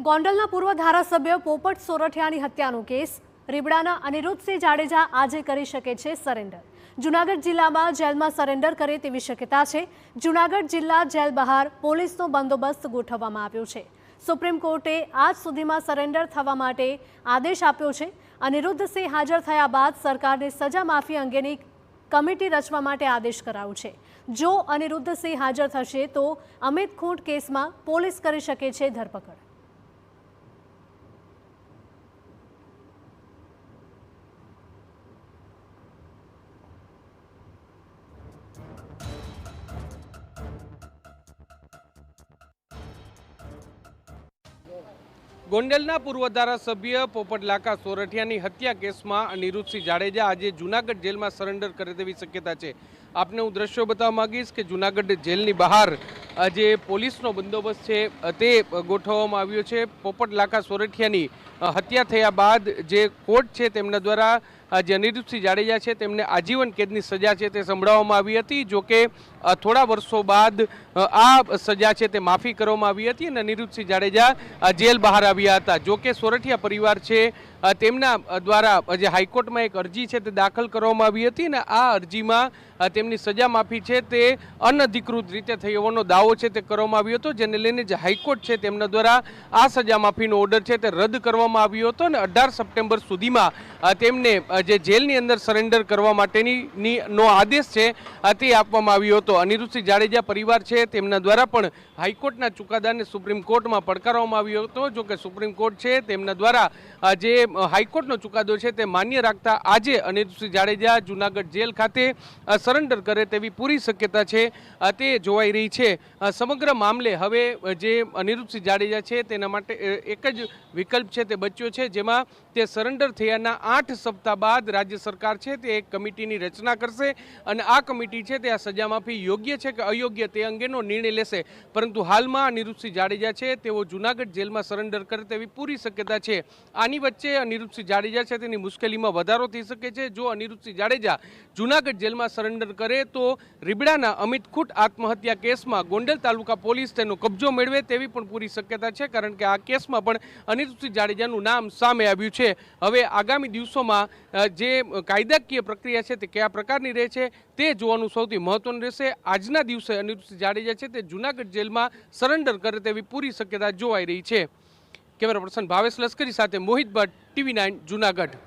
ગોંડલના પૂર્વ ધારાસભ્ય પોપટ સોરઠિયાની હત્યાનો કેસ રીબડાના અનિરુદ્ધસિંહ જાડેજા આજે કરી શકે છે સરેન્ડર। જૂનાગઢ જિલ્લામાં જેલમાં સરેન્ડર કરે તેવી શક્યતા છે। જૂનાગઢ જિલ્લા જેલ બહાર પોલીસનો બંદોબસ્ત ગોઠવવામાં આવ્યો છે। સુપ્રીમ કોર્ટે આજ સુધીમાં સરેન્ડર થવા માટે આદેશ આપ્યો છે। અનિરુદ્ધસિંહ હાજર થયા બાદ સરકારને સજા માફી અંગેની કમિટી રચવા માટે આદેશ કરાયો છે। જો અનિરુદ્ધસિંહ હાજર થશે તો અમિત ખૂંટ કેસમાં પોલીસ કરી શકે છે ધરપકડ। ગોંડલના પૂર્વ ધારાસભ્ય પોપટ લાકા સોરઠિયાની હત્યા કેસમાં અનિરુદ્ધસિંહ જાડેજા આજે જૂનાગઢ જેલમાં સરેન્ડર કરે તેવી શક્યતા છે। આપને હું દ્રશ્યો બતાવવા માંગીશ કે જૂનાગઢ જેલની બહાર જે પોલીસનો બંદોબસ્ત છે તે ગોઠવવામાં આવ્યો છે। પોપટ લાકા સોરઠિયાની હત્યા થયા બાદ જે કોર્ટ છે તેમના દ્વારા જે અનિરુદ્ધસિંહ જાડેજા છે તેમને આજીવન કેદની સજા છે તે સંભળાવવામાં આવી હતી। જોકે થોડા વર્ષો બાદ આ સજા છે તે માફી કરવામાં આવી હતી અને અનિરુદ્ધસિંહ જાડેજા જેલ બહાર આવ્યા હતા। જોકે સોરઠિયા પરિવાર છે તેમના દ્વારા જે હાઈકોર્ટમાં એક અરજી છે તે દાખલ કરવામાં આવી હતી અને આ અરજીમાં તેમની સજા માફી છે તે અનધિકૃત રીતે થઈ હોવાનો દાવો છે તે કરવામાં આવ્યો હતો, જેને લઈને જે હાઈકોર્ટ છે તેમના દ્વારા આ સજા માફીનો ઓર્ડર છે તે રદ કરવામાં આવ્યો હતો અને 18 સપ્ટેમ્બર સુધીમાં તેમને જે જેલની અંદર સરેન્ડર કરવા માટેની નો આદેશ છે તે આપવામાં આવ્યો હતો। અનિરુદ્ધસિંહ જાડેજા પરિવાર છે તેમના દ્વારા પણ હાઈકોર્ટના ચુકાદાને સુપ્રીમ કોર્ટમાં પડકારવામાં આવ્યો હતો। જો કે સુપ્રીમ કોર્ટ છે તેમના દ્વારા જે હાઈકોર્ટનો ચુકાદો છે તે માન્ય રાખતા આજે અનિરુદ્ધસિંહ જાડેજા જૂનાગઢ જેલ ખાતે સરેન્ડર કરે તેવી પૂરી શક્યતા છે તે જોવાઈ રહી છે। સમગ્ર મામલે હવે જે અનિરુદ્ધસિંહ જાડેજા છે તેના માટે એક જ વિકલ્પ છે તે બચ્યો છે, જેમાં તે સરેન્ડર થયાના 8 સપ્તાહ બાદ રાજ્ય સરકાર છે તે એક કમિટીની રચના કરશે અને આ કમિટી છે તે આ સજા માફી યોગ્ય છે કે અયોગ્ય તે અંગેનો નિર્ણય લેશે। પરંતુ હાલમાં અનિરુદ્ધસિંહ જાડેજા છે તેઓ જૂનાગઢ જેલમાં સરેન્ડર કરે તેવી પૂરી શક્યતા છે। આની વચ્ચે અનિરુદ્ધસિંહ જાડેજા છે તેની મુશ્કેલીમાં વધારો થઈ શકે છે। જો અનિરુદ્ધસિંહ જાડેજા જૂનાગઢ જેલમાં સરેન્ડર કરે તો રીબડાના અમિત ખૂંટ આત્મહત્યા કેસમાં ગોંડલ તાલુકા પોલીસ તેનો કબજો મેળવે તેવી પણ પૂરી શક્યતા છે, કારણ કે આ કેસમાં પણ અનિરુદ્ધસિંહ જાડેજાનું નામ સામે આવ્યું છે। હવે આગામી દિવસોમાં જે કાયદાકીય પ્રક્રિયા છે તે કયા પ્રકારની રહે છે તે જોવાનું સૌથી મહત્વનું રહેશે। આજના દિવસે અનિરુદ્ધસિંહ જાડેજા છે તે જૂનાગઢ જેલમાં સરેન્ડર કરે તેવી પૂરી શક્યતા જોવાઈ રહી છે। કેમેરા પર્સન ભાવેશ લશ્કરી સાથે મોહિત ભટ્ટ, TV9 જૂનાગઢ।